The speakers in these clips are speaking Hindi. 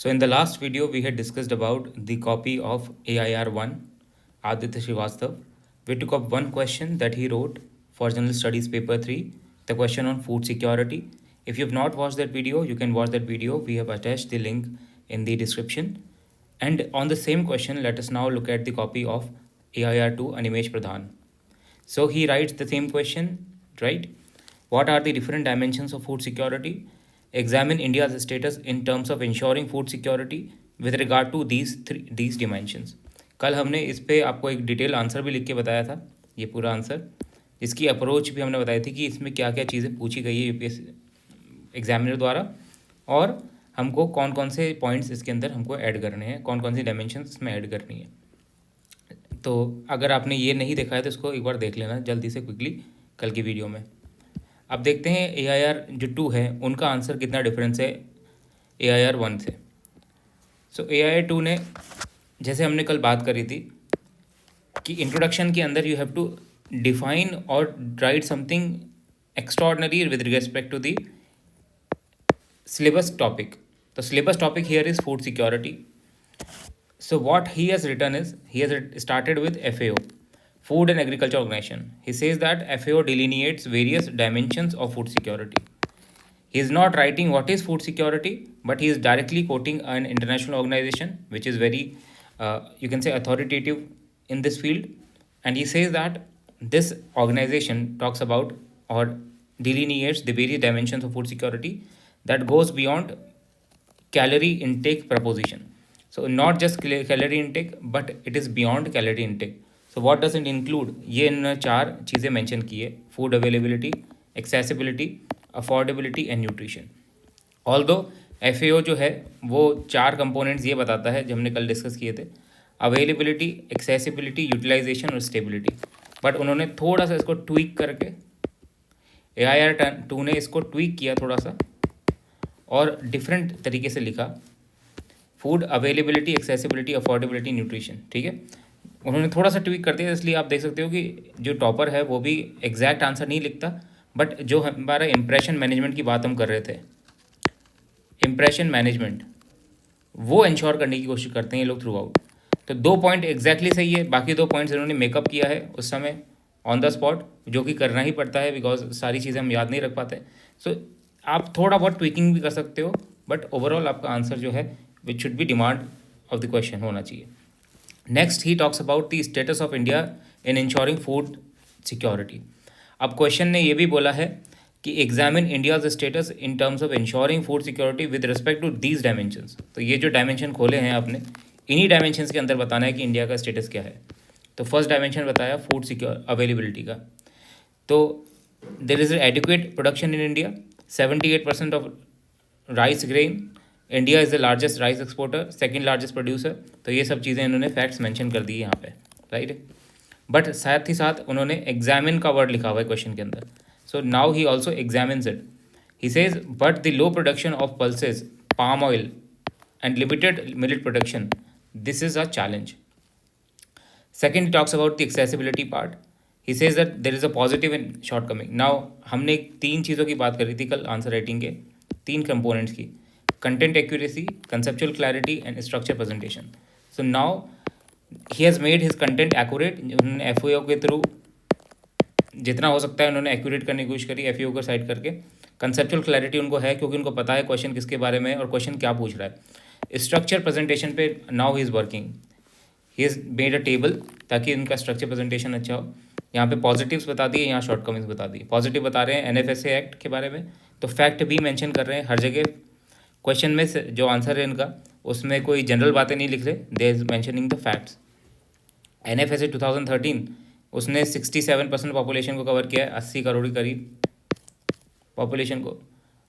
So in the last video, we had discussed about the copy of AIR1, Aditya Srivastav. We took up one question that he wrote for General Studies Paper 3, the question on food security. If you have not watched that video, you can watch that video. We have attached the link in the description. And on the same question, let us now look at the copy of AIR2, Animesh Pradhan. So he writes the same question, right? What are the different dimensions of food security? Examine India's status in terms of ensuring food security with regard to these dimensions. कल हमने इस पे आपको एक डिटेल आंसर भी लिख के बताया था, ये पूरा आंसर, इसकी अप्रोच भी हमने बताई थी कि इसमें क्या क्या चीज़ें पूछी गई है यूपीएससी एग्जामिनर द्वारा, और हमको कौन कौन से पॉइंट्स इसके अंदर हमको ऐड करने हैं, कौन कौन सी डायमेंशन इसमें ऐड करनी है. तो अगर आपने ये नहीं देखा है तो इसको एक बार देख लेना जल्दी से क्विकली कल की वीडियो में. अब देखते हैं AIR जो 2 है उनका आंसर कितना डिफरेंस है AIR1 से. सो AIR2 ने, जैसे हमने कल बात करी थी कि इंट्रोडक्शन के अंदर यू हैव टू डिफाइन और write something extraordinary with respect to the syllabus topic. The syllabus topic here is food security. So what he has written is, he has started with FAO, Food and Agriculture Organization. He says that FAO delineates various dimensions of food security. He is not writing what is food security, but he is directly quoting an international organization which is very, you can say, authoritative in this field. And he says that this organization talks about or delineates the various dimensions of food security that goes beyond calorie intake proposition. So not just calorie intake, but it is beyond calorie intake. So what does it include? ये इन्होंने 4 चीज़ें मेंशन की है: food availability, accessibility, affordability and nutrition. Although FAO जो है वो 4 कंपोनेंट्स ये बताता है जो हमने कल डिस्कस किए थे: अवेलेबिलिटी, एक्सेसिबिलिटी, यूटिलाइजेशन और स्टेबिलिटी. बट उन्होंने थोड़ा सा इसको ट्वीक करके, AIR2 ने इसको ट्वीक किया थोड़ा सा और डिफरेंट तरीके से लिखा: food availability, accessibility, affordability, nutrition. ठीक है, उन्होंने थोड़ा सा ट्वीक कर दिया, इसलिए आप देख सकते हो कि जो टॉपर है वो भी एग्जैक्ट आंसर नहीं लिखता, बट जो हमारा इंप्रेशन मैनेजमेंट की बात हम कर रहे थे, इंप्रेशन मैनेजमेंट, वो इंश्योर करने की कोशिश करते हैं ये लोग थ्रू आउट. तो 2 पॉइंट एग्जैक्टली सही है, बाकी 2 पॉइंट्स इन्होंने मेकअप किया है उस समय ऑन द स्पॉट, जो कि करना ही पड़ता है बिकॉज सारी चीज़ें हम याद नहीं रख पाते. सो आप थोड़ा बहुत ट्विकिंग भी कर सकते हो, बट ओवरऑल आपका आंसर जो है which should be demand of the question होना चाहिए. Next he talks about the status of India in ensuring food security. अब क्वेश्चन ने ये भी बोला है कि examine India's status in terms of ensuring food security with respect to these dimensions. तो ये जो डायमेंशन खोले हैं आपने, इन्हीं डायमेंशंस के अंदर बताना है कि इंडिया का स्टेटस क्या है. तो फर्स्ट डायमेंशन बताया फूड सिक्योर अवेलेबिलिटी का. तो there is adequate production in India, 78% of rice grain, India is the largest rice exporter, second largest producer. तो ये सब चीज़ें इन्होंने फैक्ट्स मेंशन कर दी है यहाँ पे, राइट. बट साथ ही साथ उन्होंने एग्जामिन का वर्ड लिखा हुआ है क्वेश्चन के अंदर. So now he also examines it. He says but the low production of pulses, palm oil and limited millet production, this is a challenge. Second, he talks about the accessibility part. He says that there is a positive and shortcoming. Now, हमने 3 चीज़ों की बात करी थी कल आंसर राइटिंग के, 3 कंपोनेंट्स की: content accuracy, conceptual clarity and structure presentation. So now he has made his content accurate. उन्होंने FAO के थ्रू जितना हो सकता है उन्होंने एक्यूरेट करने की कोशिश करी FAO को साइड करके. कंसेप्चुअल क्लैरिटी उनको है क्योंकि उनको पता है क्वेश्चन किसके बारे में है और क्वेश्चन क्या पूछ रहा है. स्ट्रक्चर प्रेजेंटेशन पे now he is working. He is made a table ताकि इनका स्ट्रक्चर प्रेजेंटेशन अच्छा हो. यहाँ पे पॉजिटिव्स बता दिए, यहाँ शॉर्टकमिंग्स बता दिए. पॉजिटिव बता रहे हैं NFSA एक्ट के बारे में, तो फैक्ट भी मेंशन कर रहे हैं हर जगह. क्वेश्चन में जो आंसर है इनका उसमें कोई जनरल बातें नहीं लिख रहे, they is mentioning the facts. NFSA 2013 उसने 67% पॉपुलेशन को कवर किया है, 80 करोड़ के करीब पॉपुलेशन को.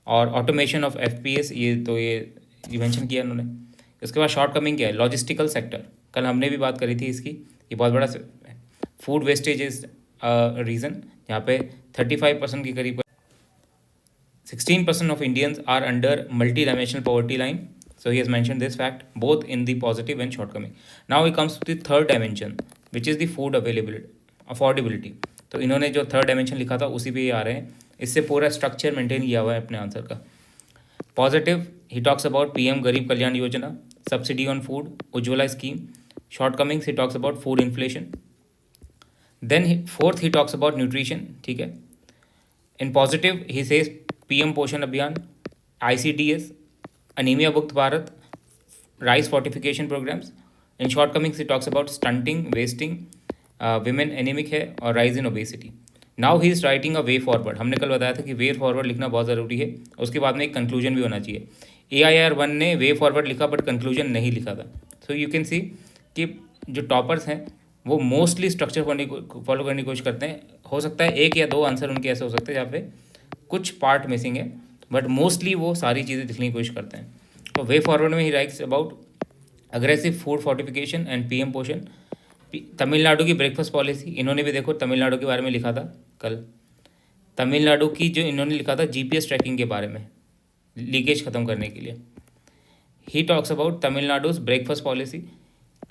और ऑटोमेशन ऑफ FPS, ये मेंशन किया उन्होंने. इसके बाद शॉर्ट कमिंग क्या है? लॉजिस्टिकल सेक्टर, कल हमने भी बात करी थी इसकी. ये बहुत बड़ा फूड वेस्टेज इज रीज़न. यहाँ पे 35% के करीब 16% of Indians are under multi dimensional poverty line. So he has mentioned this fact both in the positive and shortcoming. Now he comes to the third dimension, which is the food availability, affordability. तो इन्होंने जो थर्ड डायमेंशन लिखा था उसी पे ये आ रहे हैं. इससे पूरा स्ट्रक्चर मेंटेन किया हुआ है अपने आंसर का. Positive, he talks about PM Garib Kalyan Yojana, subsidy on food, Ujjwala scheme. Shortcomings, he talks about food inflation. Then fourth, he talks about nutrition. ठीक है. In positive, he says PM Poshan Abhiyan, ICDS, Anemia Mukt Bharat, rice fortification programs. In shortcomings, he talks about stunting, wasting, women anemic है और rise in obesity. Now he is writing a way forward. हमने कल बताया था कि वे फॉरवर्ड लिखना बहुत ज़रूरी है. उसके बाद में एक कंक्लूजन भी होना चाहिए. AIR 1 ने वे फॉरवर्ड लिखा बट कंक्लूजन नहीं लिखा था. सो यू कैन सी कि जो टॉपर्स हैं वो मोस्टली स्ट्रक्चर फॉलो करने की कोशिश करते हैं. हो सकता है एक या दो आंसर उनके ऐसे हो सकते हैं जहाँ पे कुछ पार्ट मिसिंग है, बट मोस्टली वो सारी चीज़ें लिखने की कोशिश करते हैं. तो वे फॉरवर्ड में ही writes about aggressive food fortification and PM पोषण. तमिलनाडु की ब्रेकफास्ट पॉलिसी, इन्होंने भी देखो तमिलनाडु के बारे में लिखा था कल. तमिलनाडु की जो इन्होंने लिखा था GPS ट्रैकिंग के बारे में, लीकेज ख़त्म करने के लिए. He talks about Tamil Nadu's breakfast policy.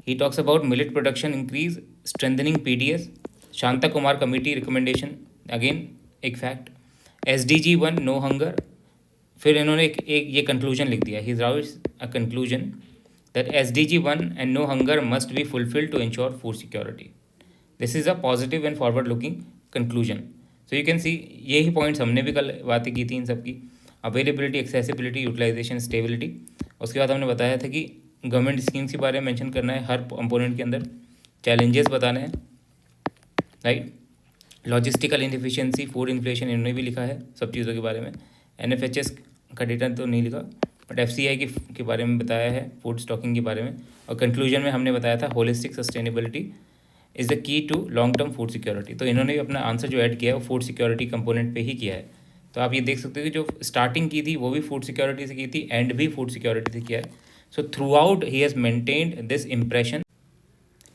He talks about millet production increase, strengthening PDS, Shanta Kumar committee recommendation, again एक फैक्ट. SDG 1 no hunger. फिर इन्होंने एक ये कंक्लूजन लिख दिया. He writes a conclusion that SDG 1 and no hunger must be fulfilled to ensure food security. This is a positive and forward looking conclusion. So you can see यही पॉइंट्स हमने भी कल बातें की थी इन सब की. Availability, accessibility, utilisation, stability. उसके बाद हमने बताया था कि गवर्नमेंट स्कीम्स के बारे में मेंशन करना है हर कंपोनेंट के अंदर, चैलेंजेस बताने हैं, right. Logistical inefficiency, food inflation, इन्होंने भी लिखा है सब चीज़ों के बारे में. NFHS का डेटा तो नहीं लिखा, बट FCI के बारे में बताया है, फूड स्टॉकिंग के बारे में. और कंक्लूजन में हमने बताया था holistic sustainability is the key to long term food security. तो इन्होंने भी अपना आंसर जो ऐड किया है वो फूड सिक्योरिटी कंपोनेंट पे ही किया है. तो आप ये देख सकते हो कि जो स्टार्टिंग की थी वो भी फूड सिक्योरिटी से की थी, एंड भी फूड सिक्योरिटी से किया है. So through out he has maintained this impression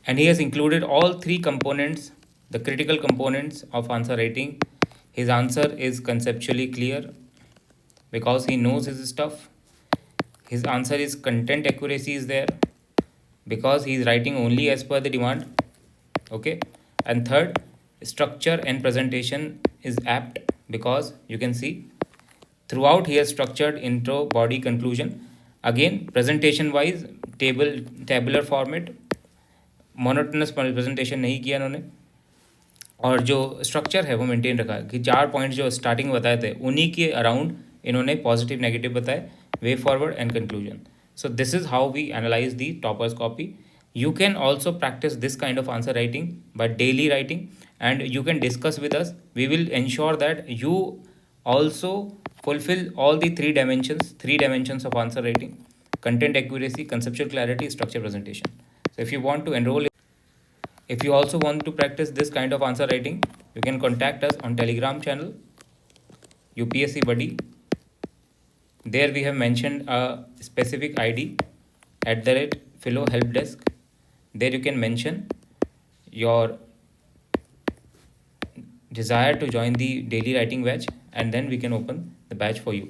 and he has included all three components, the critical components of answer writing. His answer is conceptually clear because he knows his stuff. His answer is content accuracy is there because he is writing only as per the demand. Okay. And third, structure and presentation is apt because you can see throughout he has structured intro, body, conclusion. Again, presentation wise, tabular format, monotonous presentation नहीं किया इन्होंने. और जो स्ट्रक्चर है वो मेंटेन रखा कि 4 पॉइंट जो स्टार्टिंग में बताए थे उन्हीं के अराउंड इन्होंने पॉजिटिव नेगेटिव बताए, way forward and conclusion. So this is how we analyse the toppers copy. You can also practise this kind of answer writing by daily writing and you can discuss with us. We will ensure that you also fulfill all the three dimensions of answer writing: content accuracy, conceptual clarity, structure, presentation. So if you want to enroll, if you also want to practice this kind of answer writing, you can contact us on Telegram channel UPSC Buddy. There we have mentioned a specific ID @Philo Help Desk. There you can mention your desire to join the daily writing batch, and then we can open the batch for you.